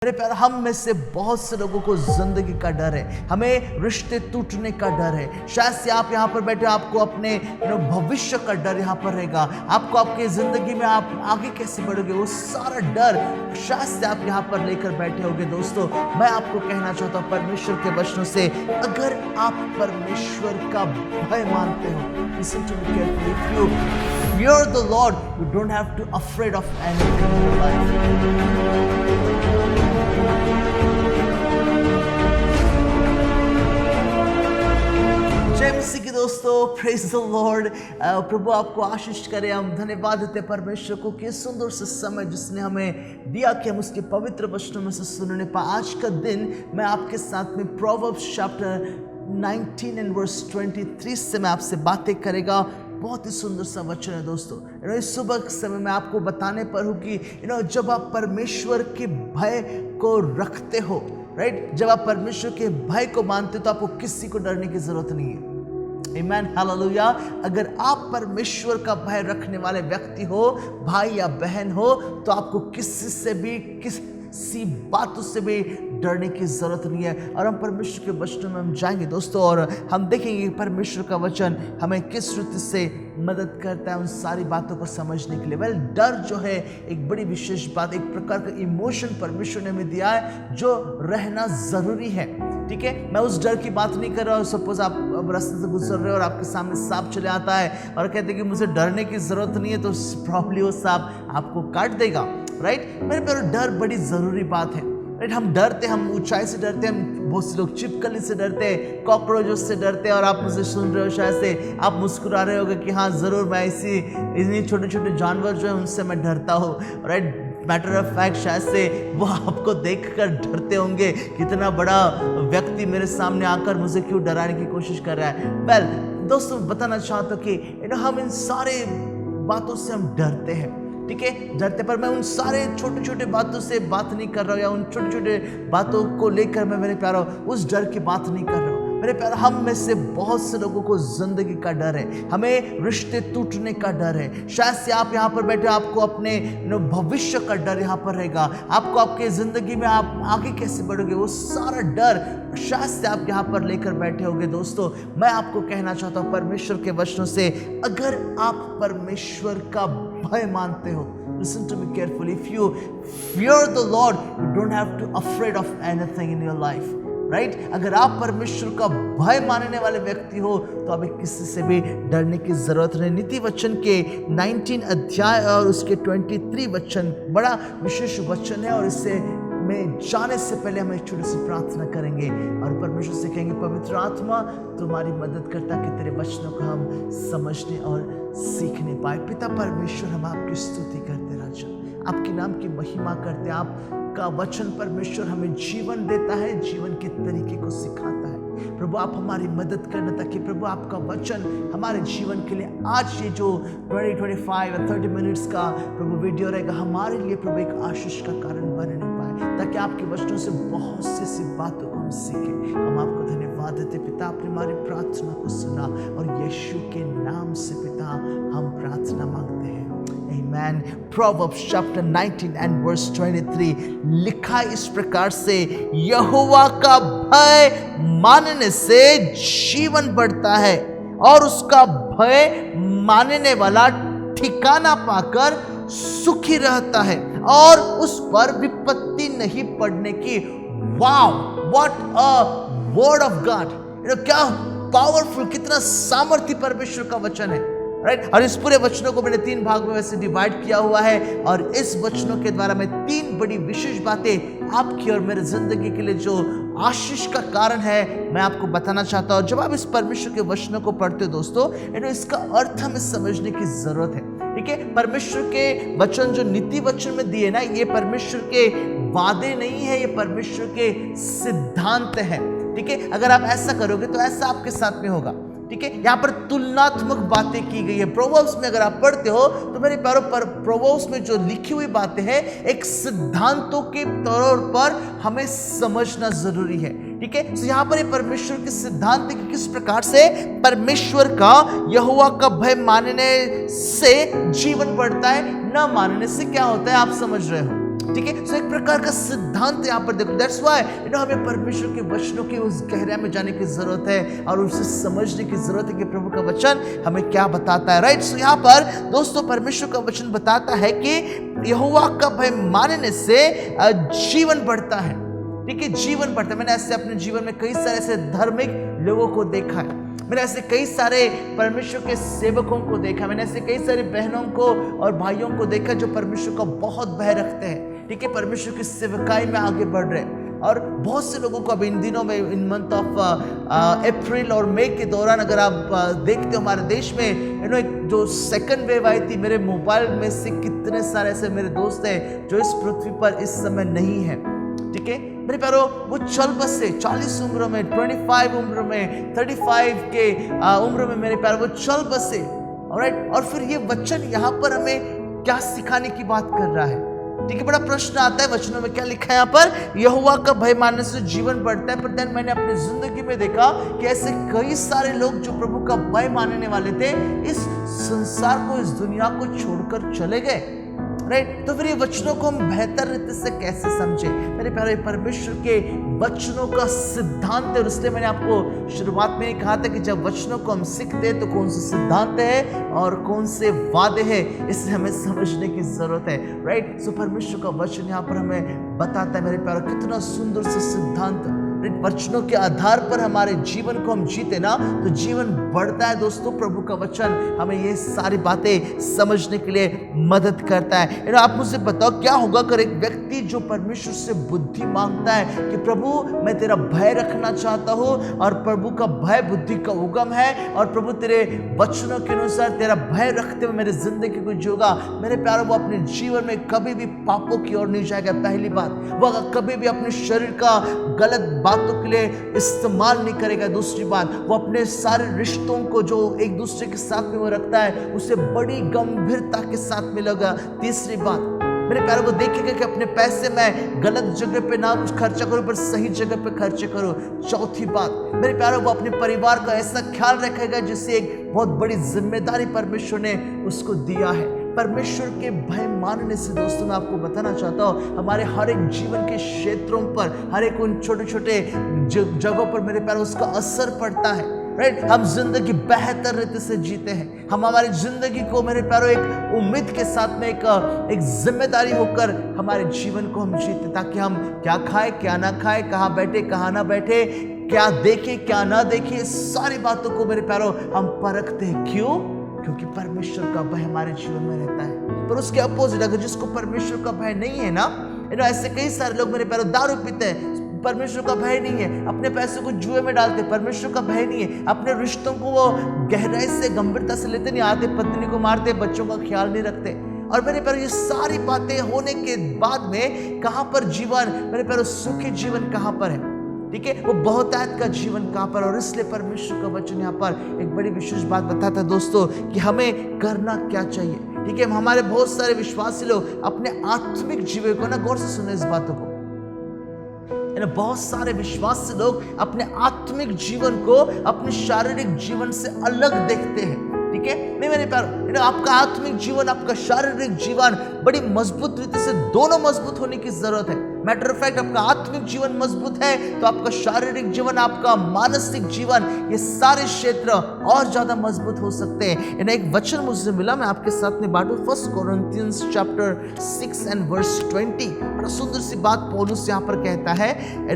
मेरे प्यार, हम में से बहुत से लोगों को जिंदगी का डर है, हमें रिश्ते टूटने का डर है। शायद से आप यहाँ पर बैठे, आपको अपने भविष्य का डर यहाँ पर रहेगा, आपको आपके जिंदगी में आप आगे कैसे बढ़ोगे वो सारा डर शायद से आप यहाँ पर लेकर बैठे होगे। दोस्तों, मैं आपको कहना चाहता हूँ परमेश्वर के वचनों से, अगर आप परमेश्वर का भय मानते हो, listen to me carefully, if you fear the Lord, you don't have to afraid of anything in your life. जय मसीह की दोस्तों, प्रेज द लॉर्ड। प्रभु आपको आशीष करे। हम धन्यवाद देते परमेश्वर को कि सुंदर से समय जिसने हमें दिया कि हम उसके पवित्र वचनों में से सुनने पाए। आज का दिन मैं आपके साथ में प्रोवर्ब्स चैप्टर 19 एंड वर्स 23 से मैं आपसे बातें करेगा। बहुत ही सुंदर सा वचन है दोस्तों। इस सुबह के समय मैं आपको बताने पर हूँ कि जब आप परमेश्वर के भय को रखते हो, राइट, जब आप परमेश्वर के भय को मानते हो तो आपको किसी को डरने की जरूरत नहीं है। आमीन, हालेलुया। अगर आप परमेश्वर का भय रखने वाले व्यक्ति हो, भाई या बहन हो, तो आपको किसी से भी किसी बातों से भी डरने की जरूरत नहीं है। और हम परमेश्वर के वचनों में हम जाएंगे दोस्तों, और हम देखेंगे कि परमेश्वर का वचन हमें किस रीति से मदद करता है उन सारी बातों को समझने के लिए। डर जो है एक बड़ी विशेष बात, एक प्रकार का इमोशन परमेश्वर ने हमें दिया है जो रहना जरूरी है। ठीक है, मैं उस डर की बात नहीं कर रहा हूँ। सपोज आप रास्ते से गुजर रहे हो और आपके सामने सांप चले आता है और कहते हैं कि मुझे डरने की जरूरत नहीं है, तो प्रॉब्ली वो सांप आपको काट देगा, राइट। मेरे प्यारे, डर बड़ी जरूरी बात है, राइट। हम डरते, हम ऊंचाई से डरते हैं, हम बहुत से लोग छिपकली से डरते हैं, कॉकरोचों से डरते हैं। और आप मुझे सुन रहे हो, शायद से आप मुस्कुरा रहे होगे कि हाँ जरूर, मैं इतनी छोटे छोटे जानवर जो है उनसे मैं डरता हूँ, राइट। मैटर ऑफ फैक्ट शायद से वो आपको देखकर डरते होंगे, कितना बड़ा व्यक्ति मेरे सामने आकर मुझे क्यों डराने की कोशिश कर रहा है। वेल दोस्तों, बताना चाहता हूँ कि हम इन सारे बातों से हम डरते हैं, ठीक है, डरते। पर मैं उन सारे छोटे छोटे बातों से बात नहीं कर रहा हूँ, या उन छोटे छोटे बातों को लेकर मैं, मेरे प्यारों, उस डर की बात नहीं कर रहा हूँ। मेरे प्यार, हम में से बहुत से लोगों को जिंदगी का डर है, हमें रिश्ते टूटने का डर है। शायद से आप यहाँ पर बैठे, आपको अपने भविष्य का डर यहाँ पर रहेगा, आपको आपके जिंदगी में आप आगे कैसे बढ़ोगे वो सारा डर शायद से आप यहाँ पर लेकर बैठे होगे। दोस्तों, मैं आपको कहना चाहता हूँ परमेश्वर के वचनों से, अगर आप परमेश्वर का भय मानते हो, listen to me carefully, if you fear the Lord, you don't have to afraid of anything in your life, right? अगर आप परमेश्वर का भय मानने वाले व्यक्ति हो तो अभी किसी से भी डरने की जरूरत नहीं। नीति वचन के 19 अध्याय और उसके 23 वचन बड़ा विशेष वचन है, और इससे में जाने से पहले हम एक छोटी सी प्रार्थना करेंगे और परमेश्वर से कहेंगे, पवित्र आत्मा तुम्हारी मदद करता कि तेरे वचनों को हम समझने और सीखने पाए। पिता परमेश्वर, हम आपकी स्तुति करते राजा, आपके नाम की महिमा करते। आपका वचन परमेश्वर हमें जीवन देता है, जीवन के तरीके को सिखाता है। प्रभु आप हमारी मदद करना, ताकि प्रभु आपका वचन हमारे जीवन के लिए आज ये जो 20-25 या 30 मिनट्स का प्रभु वीडियो रहेगा, हमारे लिए प्रभु एक आशीष का कारण बनने पाए, ताकि आपके वचनों से बहुत सी ऐसी बातों को हम सीखें। हम आपको धन्यवाद देते पिता, आपने हमारी प्रार्थना को सुना, और यीशु के नाम से पिता हम प्रार्थना मांगते हैं, आमीन। Proverbs chapter 19 and verse 23 लिखा इस प्रकार से, यहोवा का भय मानने से जीवन बढ़ता है, और उसका भय मानने वाला ठिकाना पाकर सुखी रहता है, और उस पर विपत्ति नहीं पड़ने की। Wow, what a word of God. क्या पावरफुल, कितना सामर्थ्य परमेश्वर का वचन है, राइट। और इस पूरे वचनों को मैंने 3 भाग में वैसे डिवाइड किया हुआ है, और इस वचनों के द्वारा मैं 3 बड़ी विशेष बातें आपकी और मेरे जिंदगी के लिए जो आशीष का कारण है मैं आपको बताना चाहता हूँ। जब आप इस परमेश्वर के वचनों को पढ़ते हो दोस्तों, इसका अर्थ हमें समझने की जरूरत है, ठीक है। परमेश्वर के वचन जो नीति वचन में दिए ना, ये परमेश्वर के वादे नहीं है, ये परमेश्वर के सिद्धांत है, ठीक है। अगर आप ऐसा करोगे तो ऐसा आपके साथ में होगा, ठीक है। यहाँ पर तुलनात्मक बातें की गई है। प्रोवर्ब्स में अगर आप पढ़ते हो तो मेरे प्यारों, पर प्रोवर्ब्स में जो लिखी हुई बातें हैं एक सिद्धांतों के तौर पर हमें समझना जरूरी है, ठीक है। तो यहाँ पर ये परमेश्वर के सिद्धांत कि किस प्रकार से परमेश्वर का, यहोवा का भय मानने से जीवन बढ़ता है, न मानने से क्या होता है, आप समझ रहे हो। ठीक है। सो एक प्रकार का सिद्धांत यहाँ पर देखो, दैट्स व्हाई हमें परमेश्वर के वचनों की उस गहराई में जाने की जरूरत है और उसे समझने की जरूरत है कि प्रभु का वचन हमें क्या बताता है, राइट। सो यहाँ पर दोस्तों परमेश्वर का वचन बताता है कि यहोवा का भय मानने से जीवन बढ़ता है, ठीक है, जीवन बढ़ता है। मैंने ऐसे अपने जीवन में कई सारे ऐसे धार्मिक लोगों को देखा है, मैंने ऐसे कई सारे परमेश्वर के सेवकों को देखा, मैंने ऐसे कई सारे बहनों को और भाइयों को देखा जो परमेश्वर का बहुत भय रखते हैं, ठीक है, परमेश्वर की सेवकाई में आगे बढ़ रहे हैं। और बहुत से लोगों को अब इन दिनों में इन मंथ ऑफ अप्रैल और मई के दौरान अगर आप देखते हो हमारे देश में एक जो सेकंड वेव आई थी, मेरे मोबाइल में से कितने सारे ऐसे मेरे दोस्त हैं जो इस पृथ्वी पर इस समय नहीं है, ठीक है मेरे प्यारो। वो चल बसे 40 उम्र में, 25 उम्र में, 35 के उम्र में मेरे प्यारो वो चल बसे, ऑलराइट। और फिर ये वचन यहाँ पर हमें क्या सिखाने की बात कर रहा है, ठीक है। बड़ा प्रश्न आता है वचनों में क्या लिखा है यहाँ पर, यहोवा का भय मानने से जीवन बढ़ता है। पर देन मैंने अपनी जिंदगी में देखा कि ऐसे कई सारे लोग जो प्रभु का भय मानने वाले थे इस संसार को, इस दुनिया को छोड़कर चले गए, राइट। तो फिर ये वचनों को हम बेहतर रीति से कैसे समझे मेरे प्यारे, परमेश्वर के वचनों का सिद्धांत है। और इसलिए मैंने आपको शुरुआत में ही कहा था कि जब वचनों को हम सीखते हैं तो कौन से सिद्धांत है और कौन से वादे हैं इसे हमें समझने की जरूरत है, राइट। सो परमेश्वर का वचन यहाँ पर हमें बताता है मेरे प्यारे कितना सुंदर सा सिद्धांत, वचनों के आधार पर हमारे जीवन को हम जीते ना तो जीवन बढ़ता है। दोस्तों प्रभु का वचन हमें ये सारी बातें समझने के लिए मदद करता है। आप मुझे बताओ क्या होगा अगर एक व्यक्ति जो परमेश्वर से बुद्धि मांगता है कि प्रभु मैं तेरा भय रखना चाहता हूँ, और प्रभु का भय बुद्धि का उगम है, और प्रभु तेरे वचनों के अनुसार तेरा भय रखते हुए मेरी जिंदगी को जीऊंगा, मेरे प्यारों वो अपने जीवन में कभी भी पापों की ओर नहीं जाएगा। पहली बात, वो कभी भी अपने शरीर का गलत बातों के लिए इस्तेमाल नहीं करेगा। दूसरी बात, वो अपने सारे रिश्तों को जो एक दूसरे के साथ में वो रखता है उसे बड़ी गंभीरता के साथ मिलेगा। तीसरी बात मेरे प्यारे, वो देखेगा कि अपने पैसे मैं गलत जगह पे ना खर्चा करूं पर सही जगह पे खर्चे करूं। चौथी बात मेरे प्यारे, वो अपने परिवार का ऐसा ख्याल रखेगा जिससे एक बहुत बड़ी जिम्मेदारी परमेश्वर ने उसको दिया है। परमेश्वर के भय मानने से दोस्तों मैं आपको बताना चाहता हूँ हमारे हर एक जीवन के क्षेत्रों पर, हर एक उन छोटे छोटे जगहों पर मेरे प्यारे उसका असर पड़ता है, राइट। हम जिंदगी बेहतर रीति से जीते हैं, हम हमारी जिंदगी को मेरे प्यारो एक उम्मीद के साथ में एक जिम्मेदारी होकर हमारे जीवन को हम जीते, ताकि हम क्या खाए क्या ना खाए, कहाँ बैठे कहाँ ना बैठे, क्या देखे क्या ना देखे, सारी बातों को मेरे प्यारो हम परखते हैं। क्यों? क्योंकि परमेश्वर का भय हमारे जीवन में रहता है। पर उसके अपोजिट अगर जिसको परमेश्वर का भय नहीं है ना, ऐसे कई सारे लोग मेरे प्यारो दारू पीते हैं, परमेश्वर का भय नहीं है, अपने पैसे को जुए में डालते, परमेश्वर का भय नहीं है, अपने रिश्तों को वो गहराई से गंभीरता से लेते नहीं, आते पत्नी को मारते, बच्चों का ख्याल नहीं रखते। और मेरे प्यारे ये सारी बातें होने के बाद में कहां पर जीवन मेरे प्यारे सुखी जीवन कहां पर है, ठीक है, वो बहुतायत का जीवन कहां पर। और इसलिए परमेश्वर का वचन यहाँ पर एक बड़ी विशेष बात बताता है दोस्तों कि हमें करना क्या चाहिए, ठीक है। हमारे बहुत सारे विश्वासी लोग अपने आत्मिक जीवन को ना, गौर से सुने इस बातों को, बहुत सारे विश्वासी लोग अपने आत्मिक जीवन को अपने शारीरिक जीवन से अलग देखते हैं, ठीक है। नहीं मेरे प्यारे, आपका आत्मिक जीवन आपका शारीरिक जीवन बड़ी मजबूत रीति से दोनों मजबूत होने की जरूरत है। मैटर ऑफ फैक्ट आपका आत्मिक जीवन मजबूत है तो आपका शारीरिक जीवन, आपका मानसिक जीवन, ये सारे क्षेत्र और ज्यादा मजबूत हो सकते हैं। एक वचन मुझे मिला, मैं आपके साथ में बांटू, 1 कोरिन्थियंस चैप्टर 6 एंड वर्स 20। बड़ा सुंदर सी बात पौलुस यहाँ पर कहता है,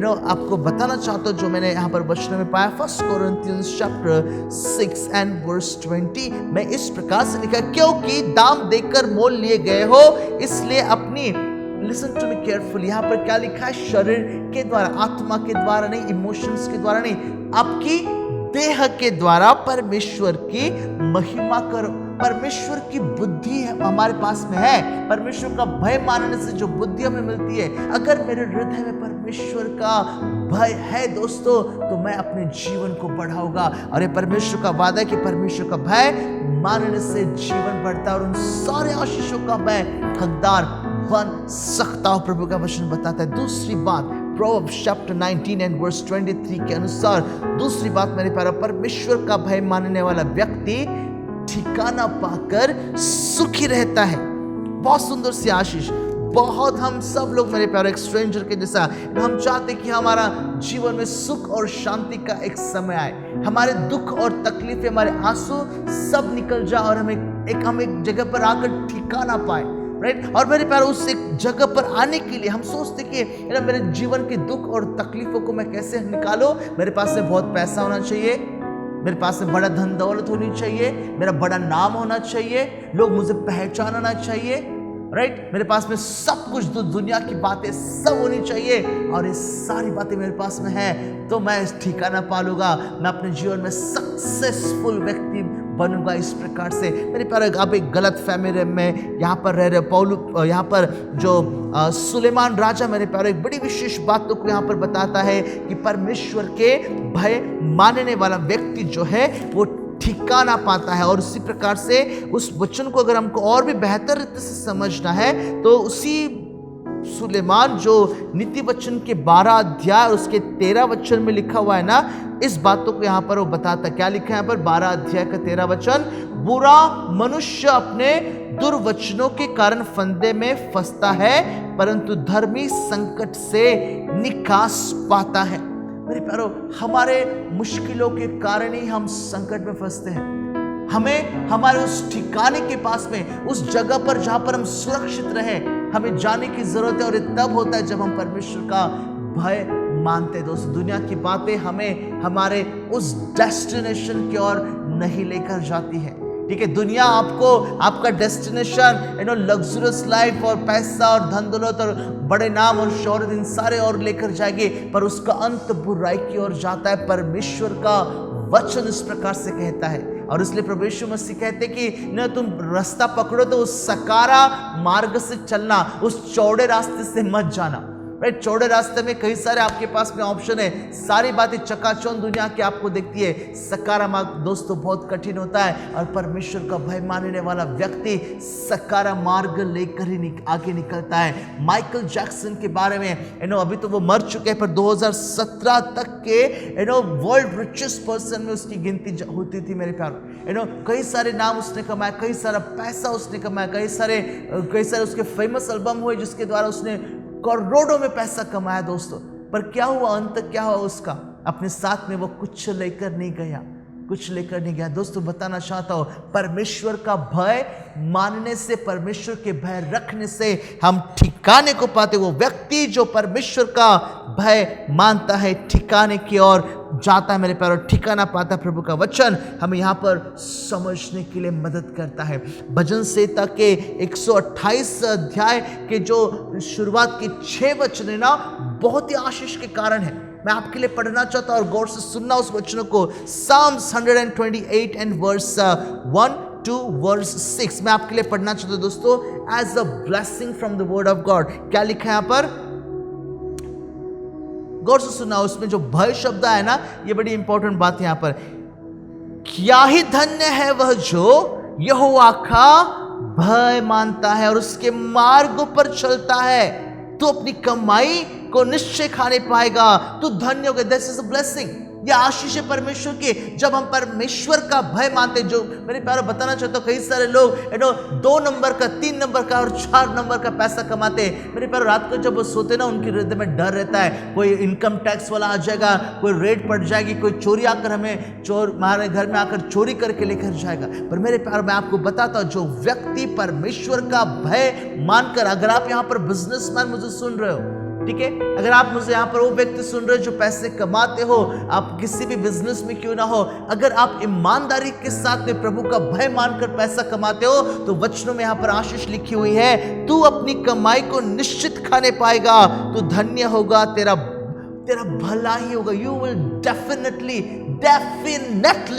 आपको बताना चाहता हूँ जो मैंने यहाँ पर वचन में पाया। 1 कोरिन्थियंस चैप्टर 6 एंड वर्स 20 में इस प्रकार से लिखा, क्योंकि दाम देकर मोल लिए गए हो इसलिए अपनी, लिसन टू मी केयरफुली, यहाँ पर क्या लिखा है, शरीर के द्वारा, आत्मा के द्वारा नहीं, इमोशंस के द्वारा नहीं, आपकी देह के द्वारा परमेश्वर की महिमा करो। परमेश्वर की बुद्धि हमारे पास में है, परमेश्वर का भय मानने से जो बुद्धि हमें मिलती है, अगर मेरे हृदय में परमेश्वर का भय है दोस्तों तो मैं अपने जीवन को बढ़ाऊंगा। और ये परमेश्वर का वादा है कि परमेश्वर का भय मानने से जीवन बढ़ता है और उन सारे आशीषों का मैं हकदार बन सकता हूं, प्रभु का वचन बताता है। दूसरी बात, प्रोवर्ब्स चैप्टर 19 एंड वर्स 23 के अनुसार, दूसरी बात मेरे प्यारे, परमेश्वर का भय मानने वाला व्यक्ति ठिकाना पाकर सुखी रहता है। बहुत सुंदर सी आशीष, बहुत हम सब लोग मेरे प्यारे एक स्ट्रेंजर के जैसा हम चाहते कि हमारा जीवन में सुख और शांति का एक समय आए, हमारे दुख और तकलीफें, हमारे आंसू सब निकल जाए और हम एक जगह पर आकर ठिकाना पाए, राइट। और मेरे प्यारे उस एक जगह पर आने के लिए हम सोचते कि मेरे जीवन के दुख और तकलीफों को मैं कैसे निकालूं। मेरे पास में बहुत पैसा होना चाहिए, मेरे पास में बड़ा धन दौलत होनी चाहिए, मेरा बड़ा नाम होना चाहिए, लोग मुझे पहचानना चाहिए, राइट। मेरे पास में सब कुछ, दुनिया की बातें सब होनी चाहिए और ये सारी बातें मेरे पास में है तो मैं ठिकाना पालूंगा, मैं अपने जीवन में सक्सेसफुल व्यक्ति बनूंगा। इस प्रकार से मेरे प्यारे आप एक गलत फहमी में यहाँ पर रह रहे पौलू, यहाँ पर जो सुलेमान राजा मेरे प्यारे एक बड़ी विशेष बातों को यहाँ पर बताता है कि परमेश्वर के भय मानने वाला व्यक्ति जो है वो ठिकाना पाता है। और उसी प्रकार से उस वचन को अगर हमको और भी बेहतर रीति से समझना है तो उसी सुलेमान जो नीति वचन के 12 अध्याय उसके 13 वचन में लिखा हुआ है ना, इस बातों को यहाँ पर वो बताता। क्या लिखा है यहाँ पर 12 अध्याय का 13 वचन, बुरा मनुष्य अपने दुर्वचनों के कारण फंदे में फंसता है परंतु धर्मी संकट से निकास पाता है। मेरे प्यारो हमारे मुश्किलों के कारण ही हम संकट में फंसते हैं। हमें हमारे उस ठिकाने के पास में, उस जगह पर जहां पर हम सुरक्षित रहे, हमें जाने की जरूरत है। और ये तब होता है जब हम परमेश्वर का भय मानते हैं। दोस्तों दुनिया की बातें हमें हमारे उस डेस्टिनेशन की ओर नहीं लेकर जाती है, ठीक है। दुनिया आपको आपका डेस्टिनेशन लग्जरियस लाइफ और पैसा और धन दौलत और बड़े नाम और शोहरत इन सारे और लेकर जाएगी, पर उसका अंत बुराई की ओर जाता है। परमेश्वर का वचन इस प्रकार से कहता है और इसलिए प्रभु यीशु मसीह कहते कि न तुम रास्ता पकड़ो तो उस सकारा मार्ग से चलना, उस चौड़े रास्ते से मत जाना, राइट। चौड़े रास्ते में कई सारे आपके पास में ऑप्शन है, सारी बातें चकाचौंध दुनिया की आपको देखती है। सकारा मार्ग दोस्तों बहुत कठिन होता है और परमेश्वर का भय मानने वाला व्यक्ति सकारा मार्ग लेकर ही आगे निकलता है। माइकल जैक्सन के बारे में अभी तो वो मर चुके हैं, पर 2017 तक के वर्ल्ड रिचेस्ट पर्सन में उसकी गिनती होती थी मेरे प्यारों। कई सारे नाम उसने कमाया, कई सारा पैसा उसने कमाया, कई सारे उसके फेमस एल्बम हुए जिसके द्वारा उसने करोड़ों में पैसा कमाया दोस्तों। पर क्या हुआ, अंत क्या हुआ उसका? अपने साथ में वो कुछ लेकर नहीं गया, कुछ लेकर नहीं गया। दोस्तों बताना चाहता हूं, परमेश्वर का भय मानने से, परमेश्वर के भय रखने से हम ठिकाने को पाते। वो व्यक्ति जो परमेश्वर का भय मानता है ठिकाने की ओर जाता है मेरे प्यारों, ठिकाना पाता। प्रभु का वचन हमें यहाँ पर समझने के लिए मदद करता है। भजन संहिता के 128 अध्याय के जो शुरुआत के 6 वचन है ना, बहुत ही आशीष के कारण है। मैं आपके लिए पढ़ना चाहता हूं और गौर से सुनना उस वचनों को। Psalms 128 and verse 1 to verse 6 मैं आपके लिए पढ़ना चाहता हूं दोस्तों, as a blessing from the word of God। क्या लिखा है यहाँ पर, गौर से सुनना। उसमें जो भय शब्द है ना, ये बड़ी इंपॉर्टेंट बात है यहाँ पर। क्या ही धन्य है वह जो यहोवा का भय मानता है और उसके मार्गों पर चलता है। तू अपनी कमाई को निश्चय खाने पाएगा, तू धन्य होगा। दिस इज अ ब्लेसिंग, यह आशीष है परमेश्वर की जब हम परमेश्वर का भय मानते। जो मेरे प्यारे बताना चाहता हूँ, कई सारे लोग 2 नंबर का, 3 नंबर का और 4 नंबर का पैसा कमाते हैं। मेरे प्यारे रात को जब वो सोते ना, उनके हृदय में डर रहता है, कोई इनकम टैक्स वाला आ जाएगा, कोई रेड पड़ जाएगी, कोई चोरी आकर हमारे घर में आकर चोरी करके लेकर जाएगा। पर मेरे प्यारे मैं आपको बताता हूँ, जो व्यक्ति परमेश्वर का भय मानकर, अगर आप यहाँ पर बिजनेसमैन मुझे सुन रहे हो, ठीक है, अगर आप मुझे यहाँ पर वो व्यक्ति सुन रहे हो जो पैसे कमाते हो, आप किसी भी बिजनेस में क्यों ना हो, अगर आप ईमानदारी के साथ में प्रभु का भय मानकर पैसा कमाते हो, तो वचनों में यहाँ पर आशीष लिखी हुई है, तू अपनी कमाई को निश्चित खाने पाएगा, तू धन्य होगा, तेरा भला ही होगा। You will definitely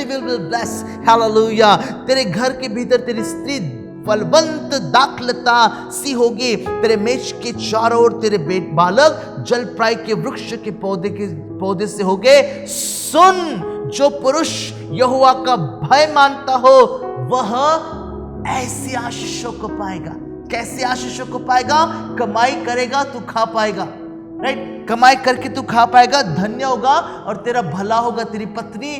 will be bless. Hallelujah. तेरे घर के भीतर तेरी स्त्री फलवंत दाखलता सी होगी, तेरे मेज के चारों ओर तेरे बालक जलप्राय के वृक्ष के पौधे से होगे। सुन, जो पुरुष यहोवा का भय मानता हो वह ऐसी आशीषों को पाएगा। कैसे आशीषों को पाएगा? कमाई करेगा तो खा पाएगा, राइट, कमाई करके तू खा पाएगा, धन्य होगा और तेरा भला होगा, तेरी पत्नी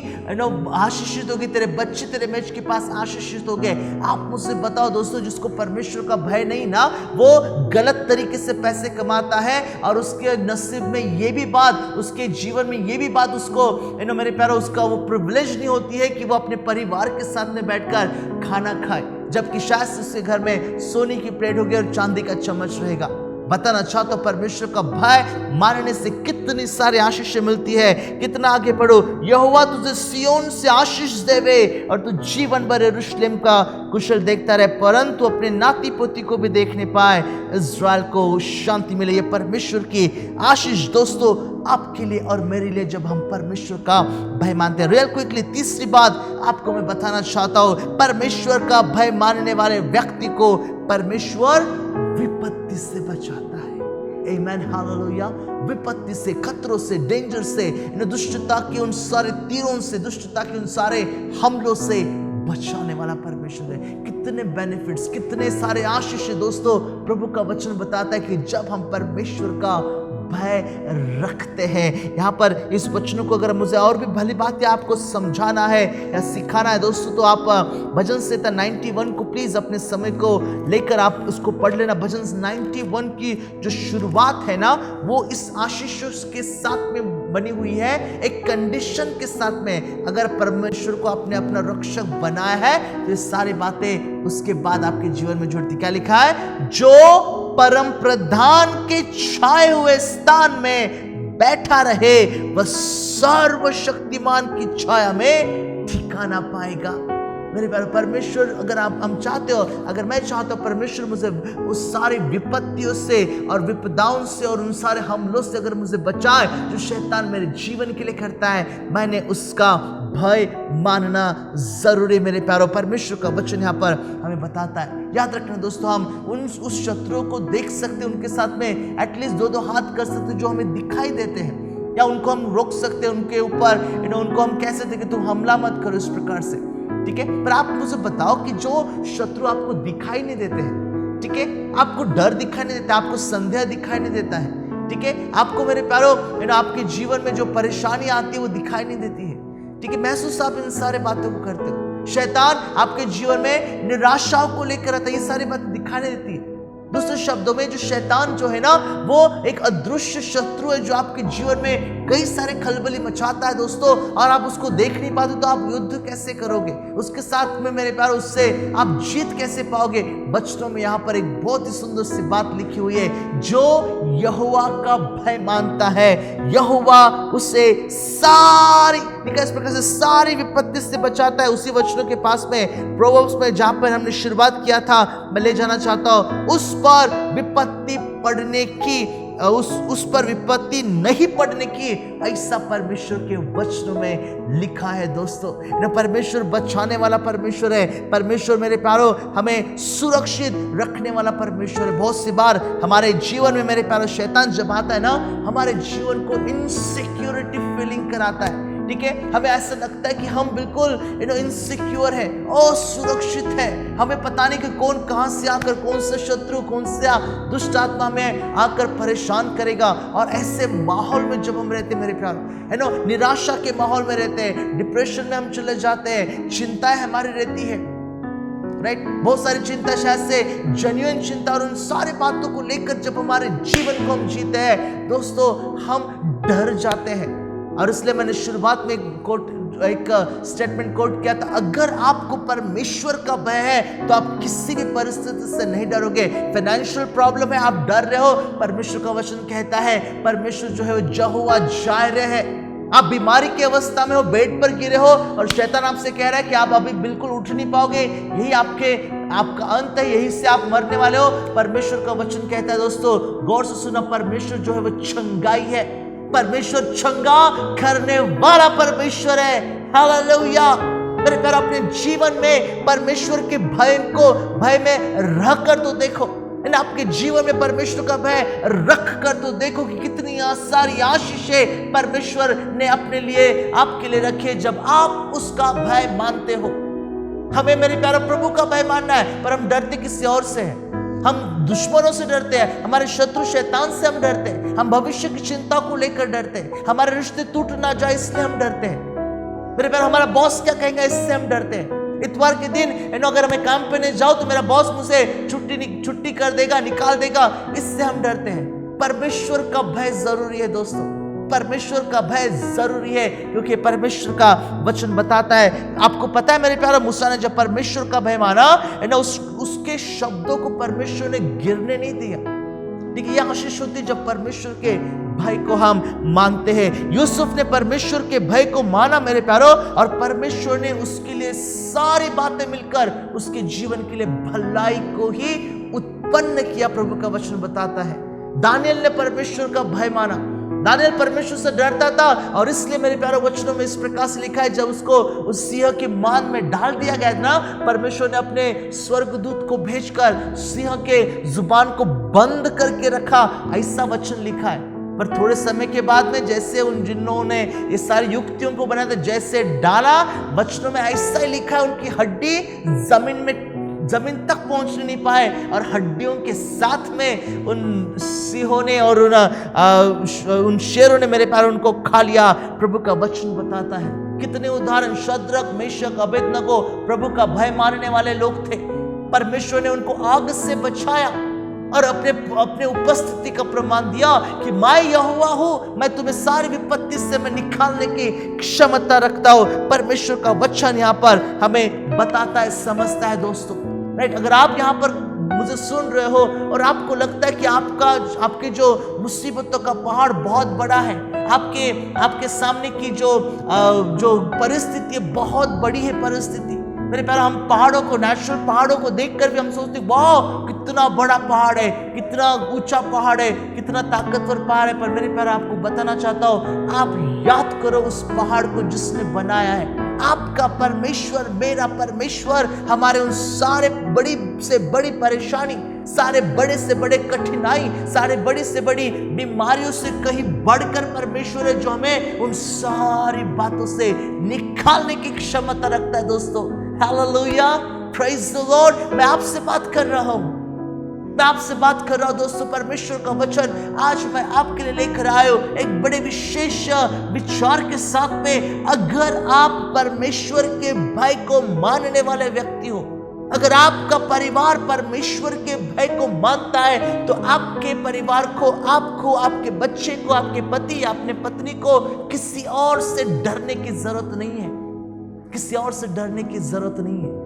आशीषित होगी, तेरे बच्चे तेरे मेज के पास आशीषित होंगे। आप मुझसे बताओ दोस्तों, जिसको परमेश्वर का भय नहीं ना, वो गलत तरीके से पैसे कमाता है और उसके नसीब में ये भी बात, उसके जीवन में ये भी बात उसको मेरे प्यारो उसका वो प्रिविलेज नहीं होती है कि वो अपने परिवार के साथ में बैठकर खाना खाए, जबकि शायद उसके घर में सोने की प्लेट होगी और चांदी का चम्मच रहेगा। बताना चाहता हूं, परमेश्वर का भय मानने से कितनी सारी आशीष मिलती है। कितना आगे बढ़ो, यहोवा तुझे सियोन से आशीष देवे और तू जीवन भर यरूशलेम का कुशल देखता रहे, परंतु अपने नाती पोती को भी देखने पाए, इज़राइल को शांति मिले। ये परमेश्वर की आशीष दोस्तों आपके लिए और मेरे लिए, जब हम परमेश्वर का भय मानते हैं। रियल क्विकली तीसरी बात आपको मैं बताना चाहता हूं, परमेश्वर का भय मानने वाले व्यक्ति को परमेश्वर विपत्ति से बचाता है। आमेन, हालेलुया। विपत्ति से, खतरों से, डेंजर से, दुष्टता के उन सारे तीरों से, दुष्टता के उन सारे हमलों से बचाने वाला परमेश्वर है। कितने बेनिफिट्स, कितने सारे आशीष दोस्तों प्रभु का वचन बताता है कि जब हम परमेश्वर का भय रखते हैं। यहाँ पर इस वचनों को अगर मुझे और भी भली बातें आपको समझाना है या सिखाना है दोस्तों, तो आप भजन संहिता 91 को प्लीज अपने समय को लेकर आप उसको पढ़ लेना। भजन 91 की जो शुरुआत है ना, वो इस आशीष के साथ में बनी हुई है, एक कंडीशन के साथ में। अगर परमेश्वर को आपने अपना रक्षक बनाया है तो ये सारी बातें उसके बाद आपके जीवन में जुड़ती। क्या लिखा है? जो परम प्रधान के छाए हुए स्थान में बैठा रहे, वह सर्वशक्तिमान की छाया में ठिकाना पाएगा। मेरे प्यारे, परमेश्वर अगर हम चाहते हो, अगर मैं चाहता हूं परमेश्वर मुझे उस सारी विपत्तियों से और विपदाओं से और उन सारे हमलों से अगर मुझे बचाए जो शैतान मेरे जीवन के लिए करता है, मैंने उसका भय मानना जरूरी। मेरे प्यारो, परमेश्वर का वचन यहाँ पर हमें बताता है। याद रखना दोस्तों, हम उस शत्रुओं को देख सकते हैं, उनके साथ में एटलीस्ट दो हाथ कर सकते हैं जो हमें दिखाई देते हैं, या उनको हम रोक सकते हैं, उनके ऊपर उनको हम कह सकते हैं कि तुम हमला मत करो इस प्रकार से, ठीक है। पर आप मुझे बताओ कि जो शत्रु आपको दिखाई नहीं देते हैं, ठीक है, आपको डर दिखाई नहीं देता, आपको संदेह दिखाई नहीं देता है, ठीक है, आपको मेरे प्यारो आपके जीवन में जो परेशानी आती है वो दिखाई नहीं देती है, ठीक है, महसूस आप इन सारे बातों को करते हो। शैतान आपके जीवन में निराशाओं को लेकर आता है, ये सारी बातें दिखाई नहीं देती है। दूसरे शब्दों में, जो शैतान जो है ना, वो एक अदृश्य शत्रु है जो आपके जीवन में कई सारे खलबली मचाता है दोस्तों, और आप उसको देख नहीं पाते तो आप युद्ध कैसे करोगे उसके साथ में मेरे प्यारे, उससे आप जीत कैसे पाओगे। बचनों में यहाँ पर एक बहुत ही सुंदर सी बात लिखी हुई है, जो यहोवा का भय मानता है, यहोवा उसे सारी इस प्रकार से सारी विपत्ति से बचाता है। उसी वचनों के पास में प्रोवर्ब्स में जहां पर हमने शुरुआत किया था, मैं ले जाना चाहता हूं, उस पर विपत्ति पड़ने की, उस पर विपत्ति नहीं पड़ने की, ऐसा परमेश्वर के वचनों में लिखा है दोस्तों। परमेश्वर बचाने वाला परमेश्वर है। परमेश्वर मेरे प्यारो हमें सुरक्षित रखने वाला परमेश्वर है। बहुत सी बार हमारे जीवन में मेरे प्यारो शैतान जब आता है ना, हमारे जीवन को इनसिक्योरिटी फीलिंग कराता है, ठीक है, हमें ऐसा लगता है कि हम बिल्कुल इनसिक्योर है, असुरक्षित है, हमें पता नहीं कि कौन कहां से आकर, कौन सा शत्रु, कौन सा दुष्ट आत्मा में आकर परेशान करेगा। और ऐसे माहौल में जब हम रहते हैं मेरे प्यार, निराशा के माहौल में रहते हैं, डिप्रेशन में हम चले जाते हैं, चिंताएं हमारी रहती है, राइट, बहुत सारी चिंता, शायद से जेन्युइन चिंता, और उन सारी बातों को लेकर जब हमारे जीवन को हम जीते हैं दोस्तों, हम डर जाते हैं। और इसलिए मैंने शुरुआत में एक स्टेटमेंट कोट किया था, अगर आपको परमेश्वर का भय है तो आप किसी भी परिस्थिति से नहीं डरोगे। फाइनेंशियल प्रॉब्लम है, आप डर रहे हो, परमेश्वर का वचन कहता है परमेश्वर जो है वो यहोवा जायरे है। आप बीमारी की अवस्था में हो, बेड पर गिरे हो और शैतान आपसे कह रहा है कि आप अभी बिल्कुल उठ नहीं पाओगे, यही आपका अंत है, यही से आप मरने वाले हो। परमेश्वर का वचन कहता है दोस्तों, गौर से सुना, परमेश्वर जो है वो छंगाई है, परमेश्वर छंगा करने वाला परमेश्वर है। हालेलुया। मेरे प्यारे, अपने जीवन में परमेश्वर के भय में रह कर तो देखो, आपके जीवन में परमेश्वर का भय रख कर तो देखो कि कितनी सारी आशीषें परमेश्वर ने अपने लिए, आपके लिए रखी है, जब आप उसका भय मानते हो। हमें मेरे प्यारे प्रभु का भय मानना है, पर हम डरते किसी और से हैं। हम दुश्मनों से डरते हैं, हमारे शत्रु शैतान से हम डरते हैं, हम भविष्य की चिंता को लेकर डरते हैं, हमारे रिश्ते टूट ना जाए इसलिए हम डरते हैं। मेरे प्यारे, हमारा बॉस क्या कहेगा इससे हम डरते हैं। इतवार के दिन अगर मैं काम पे नहीं जाऊं तो मेरा बॉस मुझे छुट्टी कर देगा, निकाल देगा, इससे हम डरते हैं। परमेश्वर का भय जरूरी है दोस्तों, परमेश्वर का भय जरूरी है, क्योंकि परमेश्वर का वचन बताता है। आपको पता है मेरे प्यारे, मूसा ने जब परमेश्वर का भय माना ना, उसके शब्दों को परमेश्वर ने गिरने नहीं दिया। देखिए यह आशीष होती है जब परमेश्वर के भय को हम मानते हैं। यूसुफ ने परमेश्वर के भय को माना मेरे प्यारो, और परमेश्वर ने उसके लिए सारी बातें मिलकर उसके जीवन के लिए भलाई को ही उत्पन्न किया, प्रभु का वचन बताता है। दानियल ने परमेश्वर का भय माना, दानियल परमेश्वर से डरता था, और इसलिए मेरे प्यारे वचनों में इस प्रकार से लिखा है, जब उसको उस सिंह के मान में डाल दिया गया ना, परमेश्वर ने अपने स्वर्गदूत को भेजकर सिंह के जुबान को बंद करके रखा, ऐसा वचन लिखा है। पर थोड़े समय के बाद में जैसे उन जिन्होंने ये सारी युक्तियों को बनाया था, जैसे डाला, वचनों में ऐसा ही लिखा है, उनकी हड्डी जमीन तक पहुंच नहीं पाए, और हड्डियों के साथ में उन सिंहों ने और उन शेरों ने मेरे प्यारे उनको खा लिया। प्रभु का वचन बताता है। कितने उदाहरण, शद्रक, मेशक, अबेदनगो प्रभु का भय मानने वाले लोग थे। परमेश्वर ने उनको आग से बचाया और अपने उपस्थिति का प्रमाण दिया कि मैं यहोवा हूं, मैं तुम्हें सारी विपत्ति से मैं निकालने की क्षमता रखता हूं। परमेश्वर का वचन यहाँ पर हमें बताता है, समझता है दोस्तों, राइट। अगर आप यहाँ पर मुझे सुन रहे हो और आपको लगता है कि आपके जो मुसीबतों का पहाड़ बहुत बड़ा है, आपके सामने की जो परिस्थिति बहुत बड़ी है परिस्थिति, मेरे प्यारे, हम पहाड़ों को, नेचुरल पहाड़ों को देखकर भी हम सोचते हैं वाह कितना बड़ा पहाड़ है, कितना ऊंचा पहाड़ है, कितना ताकतवर पहाड़ है। पर मेरे प्यारे, आपको बताना चाहता हूं, आप याद करो उस पहाड़ को जिसने बनाया है। आपका परमेश्वर, मेरा परमेश्वर, हमारे उन सारे बड़ी से बड़ी परेशानी, सारे बड़े से बड़े कठिनाई, सारे बड़ी से बड़ी बीमारियों से कहीं बढ़कर परमेश्वर है, जो हमें उन सारी बातों से निकालने की क्षमता रखता है दोस्तों। Hallelujah, praise the Lord. मैं आपसे बात कर रहा हूं, दोस्तों। परमेश्वर का वचन आज मैं आपके लिए लेकर आया हूं, एक बड़े विशेष विचार के साथ में। अगर आप परमेश्वर के भय को मानने वाले व्यक्ति हो, अगर आपका परिवार परमेश्वर के भय को मानता है, तो आपके परिवार को, आपको, आपके बच्चे को, आपके पति, अपने पत्नी को किसी और से डरने की जरूरत नहीं है, किसी और से डरने की जरूरत नहीं है।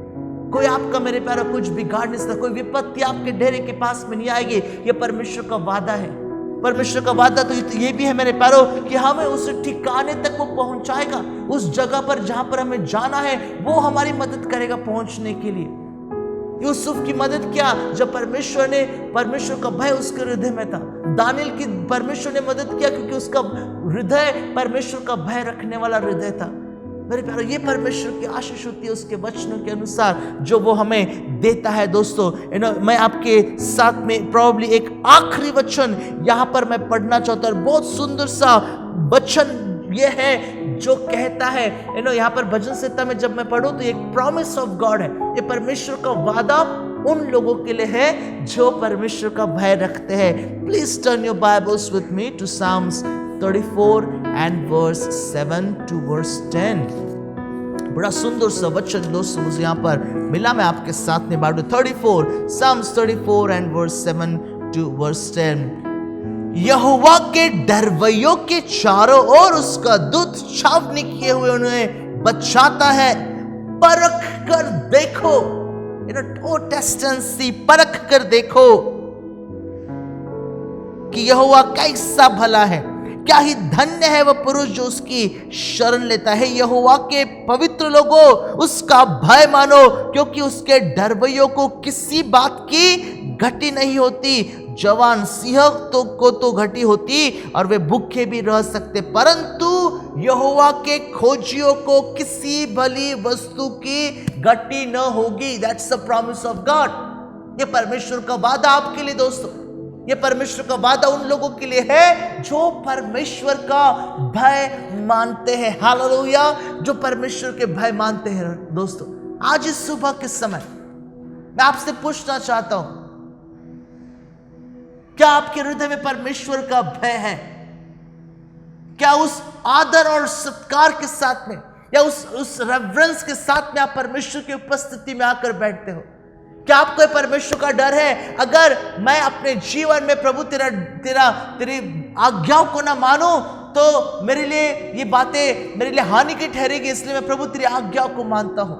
कोई आपका, मेरे प्यारे, कुछ बिगाड़ नहीं सकता, कोई विपत्ति आपके डेरे के पास में नहीं आएगी। ये परमेश्वर का वादा है। परमेश्वर का वादा तो ये भी है मेरे प्यारो कि हमें उस ठिकाने तक वो पहुंचाएगा, उस जगह पर जहां पर हमें जाना है वो हमारी मदद करेगा पहुंचने के लिए। यूसुफ की मदद क्या, जब परमेश्वर का भय उसके हृदय में था। दानियल की परमेश्वर ने मदद किया क्योंकि उसका हृदय परमेश्वर का भय रखने वाला हृदय था। मेरे प्यारे, ये परमेश्वर की आशीष होती है उसके वचनों के अनुसार जो वो हमें देता है दोस्तों। मैं आपके साथ में प्रॉब्ली एक आखिरी वचन यहाँ पर मैं पढ़ना चाहता हूँ। बहुत सुंदर सा वचन ये है जो कहता है, यहाँ पर भजन संहिता में जब मैं पढ़ूं तो एक प्रॉमिस ऑफ गॉड है। ये परमेश्वर का वादा उन लोगों के लिए है जो परमेश्वर का भय रखते हैं। Please turn your Bibles with me to Psalms 34 and verse 7 to verse 10। बड़ा सुंदर सा वचन दोस्तों मुझे यहाँ पर मिला, मैं आपके साथ में Bantu. 34 Psalms 34 and verse 7 to verse 10। यहोवा के डरवैयों के चारों ओर उसका दूत छावनी किए हुए उन्हें बचाता है। परख कर देखो, टेस्ट एंड सी, परख कर देखो कि यहोवा कैसा भला है, क्या ही धन्य है वह पुरुष जो उसकी शरण लेता है। यहोवा के पवित्र लोगों, उसका भय मानो, क्योंकि उसके डरवैयों को किसी बात की घटी नहीं होती। जवान सिंह को तो घटी होती और वे भूखे भी रह सकते, परंतु यहोवा के खोजियों को किसी भली वस्तु की घटी न होगी। That's the promise of God. ये परमेश्वर का वादा आपके लिए दोस्तों, ये परमेश्वर का वादा उन लोगों के लिए है जो परमेश्वर का भय मानते हैं। हालेलुया, जो परमेश्वर के भय मानते हैं दोस्तों। आज इस सुबह के समय मैं आपसे पूछना चाहता हूं, क्या आपके हृदय में परमेश्वर का भय है? क्या उस आदर और सत्कार के साथ में या उस रेवरेंस के साथ में आप परमेश्वर की उपस्थिति में आकर बैठते हो? क्या आपको परमेश्वर का डर है? अगर मैं अपने जीवन में प्रभु तेरी आज्ञाओं को ना मानूं तो मेरे लिए ये बातें मेरे लिए हानि की ठहरेगी, इसलिए मैं प्रभु तेरी आज्ञाओं को मानता हूं।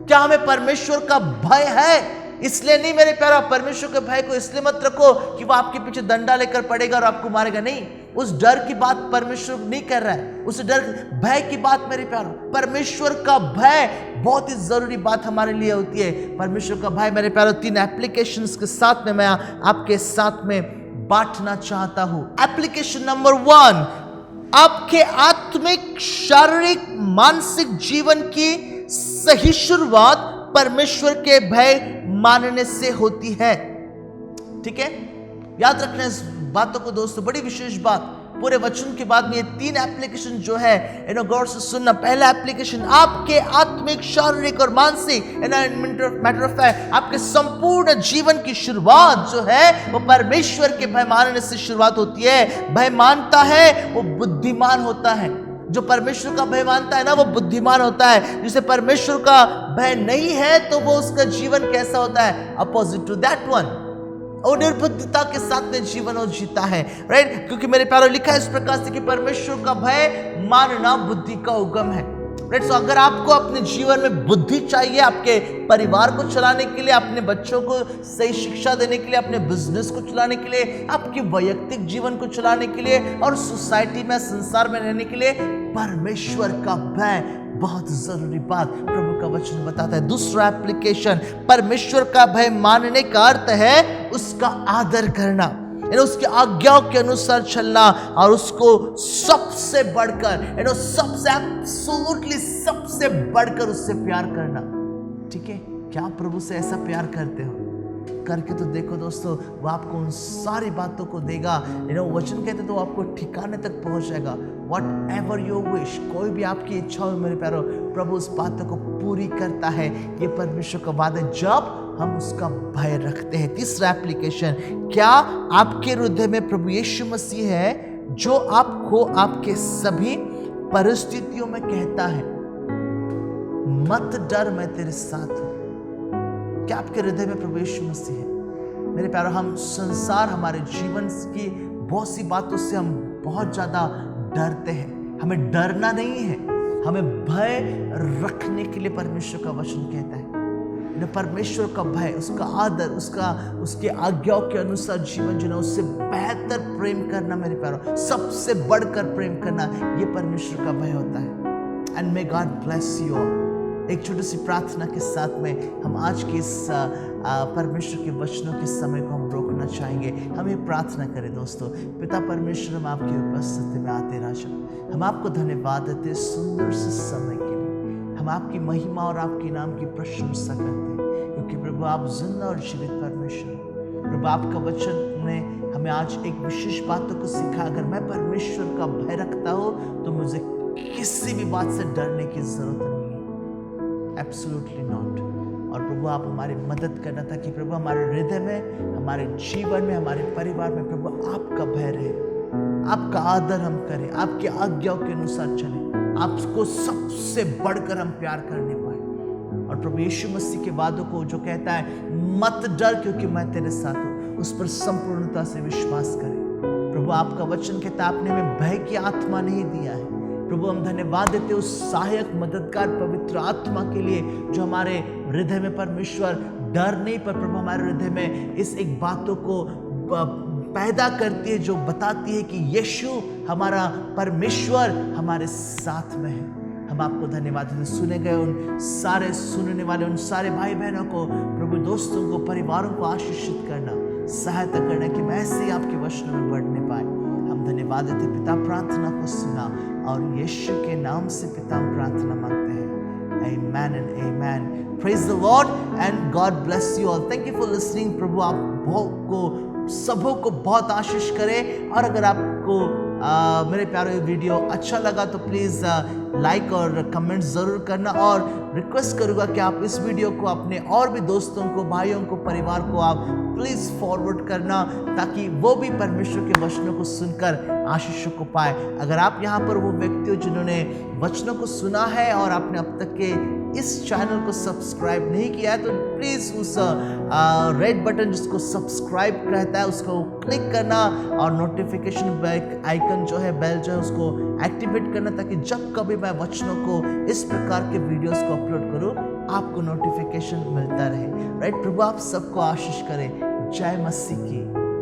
क्या हमें परमेश्वर का भय है? इसलिए नहीं मेरे प्यारा, परमेश्वर के भय को इसलिए मत रखो कि वो आपके पीछे डंडा लेकर पड़ेगा और आपको मारेगा। नहीं, उस डर की बात परमेश्वर नहीं कर रहा है, उस डर भय की बात मेरे प्यारो। परमेश्वर का भय बहुत ही जरूरी बात हमारे लिए होती है। परमेश्वर का भय मेरे प्यारो 3 एप्लीकेशंस के साथ में मैं आपके साथ में बांटना चाहता हूं। एप्लीकेशन नंबर 1, आपके आत्मिक, शारीरिक, मानसिक जीवन की सही शुरुआत परमेश्वर के भय मानने से होती है। ठीक है, याद रखना इस बातों को दोस्तों, बड़ी विशेष बात। पूरे वचन के बाद में ये 3 एप्लीकेशन जो है गौर से सुनना। पहला एप्लीकेशन, आपके आत्मिक, शारीरिक और मानसिक मैटर ऑफ फैक्ट आपके संपूर्ण जीवन की शुरुआत जो है वो परमेश्वर के भय मानने से शुरुआत होती है। भय मानता है वो बुद्धिमान होता है। जो परमेश्वर का भय मानता है ना वो बुद्धिमान होता है। जिसे परमेश्वर का भय नहीं है तो वो उसका जीवन कैसा होता है? अपोजिट टू दैट वन, और निर्बुद्धिता के साथ में जीवन और जीता है। राइट, क्योंकि मेरे प्यारो लिखा है इस प्रकार से कि परमेश्वर का भय मानना बुद्धि का उगम है। राइट, सो अगर आपको अपने जीवन में बुद्धि चाहिए, आपके परिवार को चलाने के लिए, अपने बच्चों को सही शिक्षा देने के लिए, अपने बिजनेस को चलाने के लिए, आपके वैयक्तिक जीवन को चलाने के लिए और सोसाइटी में, संसार में रहने के लिए परमेश्वर का भय बहुत जरूरी बात प्रभु का वचन बताता है। दूसरा एप्लीकेशन, परमेश्वर का भय मानने का अर्थ है उसका आदर करना, उसकी आज्ञाओं के अनुसार चलना और उसको सबसे बढ़कर सबसे एब्सोल्युटली सबसे बढ़कर उससे प्यार करना। ठीक है, क्या आप प्रभु से ऐसा प्यार करते हो? करके तो देखो दोस्तों, वो आपको उन सारी बातों को देगा। वचन कहते तो आपको ठिकाने तक पहुंच जाएगा। वट एवर योर विश, कोई भी आपकी इच्छा हो मेरे प्यारो, प्रभु उस बातों को पूरी करता है। ये परमेश्वर का वादा जब हम उसका भय रखते हैं। तीसरा एप्लीकेशन, क्या आपके हृदय में प्रभु यीशु मसीह है जो आपको आपके सभी परिस्थितियों में कहता है मत डर, मैं तेरे साथ हूं? क्या आपके हृदय में प्रभु यीशु मसीह है? मेरे प्यारो, हम संसार, हमारे जीवन की बहुत सी बातों से हम बहुत ज्यादा डरते हैं। हमें डरना नहीं है, हमें भय रखने के लिए परमेश्वर का वचन कहता है। परमेश्वर का भय, उसका आदर, उसके आज्ञाओं के अनुसार जीवन जीना, उससे बेहतर प्रेम करना मेरे प्यारो, सबसे बढ़कर प्रेम करना, ये परमेश्वर का भय होता है। And may God bless you all. एक छोटी सी प्रार्थना के साथ में हम आज के इस परमेश्वर के वचनों के समय को हम रोकना चाहेंगे। हम ये प्रार्थना करें दोस्तों। पिता परमेश्वर, हम आपकी उपस्थिति में आते राजा, हम आपको धन्यवाद देते सुंदर से समय के लिए। हम आपकी महिमा और आपके नाम की प्रशंसा करते हैं, क्योंकि प्रभु आप जिंदा और जीवित परमेश्वर। प्रभु आपका वचन ने हमें आज एक विशेष बातों को सिखा, अगर मैं परमेश्वर का भय रखता हूँ तो मुझे किसी भी बात से डरने की जरूरत नहीं है। Absolutely not. और प्रभु आप हमारी मदद करना ताकि प्रभु हमारे हृदय में, हमारे जीवन में, हमारे परिवार में प्रभु आपका भय रहे, आपका आदर हम करें, आपकी आज्ञाओं के अनुसार चलें, आपको सबसे बढ़कर हम प्यार करने पाए। और प्रभु यीशु मसीह के वादों को जो कहता है मत डर क्योंकि मैं तेरे साथ हूं, उस पर संपूर्णता से विश्वास करें। प्रभु आपका वचन कहता है आपने हमें भय की आत्मा नहीं दिया है। प्रभु हम धन्यवाद देते उस सहायक, मददगार, पवित्र आत्मा के लिए जो हमारे हृदय में परमेश्वर डर नहीं, पर प्रभु हमारे हृदय में इस एक बातों को पैदा करती है जो बताती है कि यीशु हमारा परमेश्वर हमारे साथ में है। हम आपको धन्यवाद देते। सुने गए उन सारे सुनने वाले, उन सारे भाई बहनों को, प्रभु दोस्तों को, परिवारों को आशीषित करना, सहायता करना कि मैं ऐसे ही आपके वचनों में बढ़ने पाए। हम धन्यवाद देते पिता, प्रार्थना को सुना और यीशु के नाम से पिता हम प्रार्थना मांगते हैं। Amen and amen. Praise the Lord and God bless you all. Thank you for listening. प्रभु आप सबों को बहुत आशीष करे। और अगर आपको मेरे प्यारे वीडियो अच्छा लगा तो प्लीज़ लाइक और कमेंट ज़रूर करना, और रिक्वेस्ट करूँगा कि आप इस वीडियो को अपने और भी दोस्तों को, भाइयों को, परिवार को आप प्लीज़ फॉरवर्ड करना, ताकि वो भी परमेश्वर के वचनों को सुनकर आशीषों को पाए। अगर आप यहाँ पर वो व्यक्ति हो जिन्होंने वचनों को सुना है और आपने अब तक के इस चैनल को सब्सक्राइब नहीं किया है, तो प्लीज़ उस रेड बटन जिसको सब्सक्राइब कहता है उसको क्लिक करना, और नोटिफिकेशन बेल आइकन जो है, बेल जो है, उसको एक्टिवेट करना, ताकि जब कभी मैं वचनों को, इस प्रकार के वीडियोस को अपलोड करूं, आपको नोटिफिकेशन मिलता रहे। राइट, प्रभु आप सबको आशीष करे। जय मसीह की।